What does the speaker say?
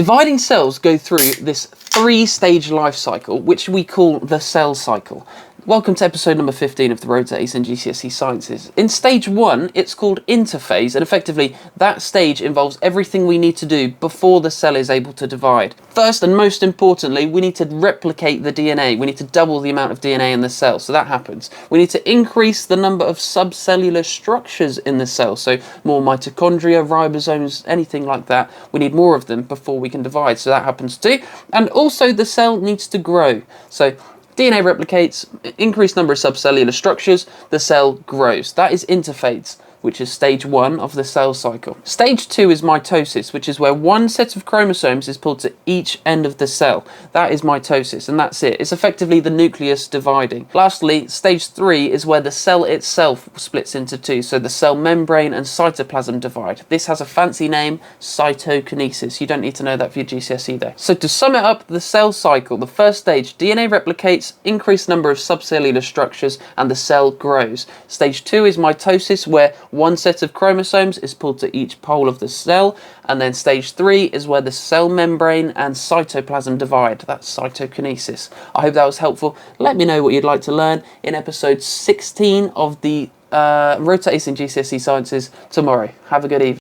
Dividing cells go through this 3-stage life cycle, which we call the cell cycle. Welcome to episode number 15 of the Road to Ace in GCSE Sciences. In stage 1, it's called interphase, and effectively that stage involves everything we need to do before the cell is able to divide. First and most importantly, we need to replicate the DNA. We need to double the amount of DNA in the cell, so that happens. We need to increase the number of subcellular structures in the cell, so more mitochondria, ribosomes, anything like that. We need more of them before we can divide, so that happens too. And also the cell needs to grow. So DNA replicates, increased number of subcellular structures, the cell grows. That is interphase, which is stage 1 of the cell cycle. Stage 2 is mitosis, which is where one set of chromosomes is pulled to each end of the cell. That is mitosis, and that's it. It's effectively the nucleus dividing. Lastly, stage 3 is where the cell itself splits into two, so the cell membrane and cytoplasm divide. This has a fancy name, cytokinesis. You don't need to know that for your GCSE though. So to sum it up, the cell cycle, the first stage, DNA replicates, increased number of subcellular structures, and the cell grows. Stage 2 is mitosis, where one set of chromosomes is pulled to each pole of the cell, and then stage 3 is where the cell membrane and cytoplasm divide. That's cytokinesis. I hope that was helpful. Let me know what you'd like to learn in episode 16 of the Road to Ace in GCSE Sciences tomorrow. Have a good evening.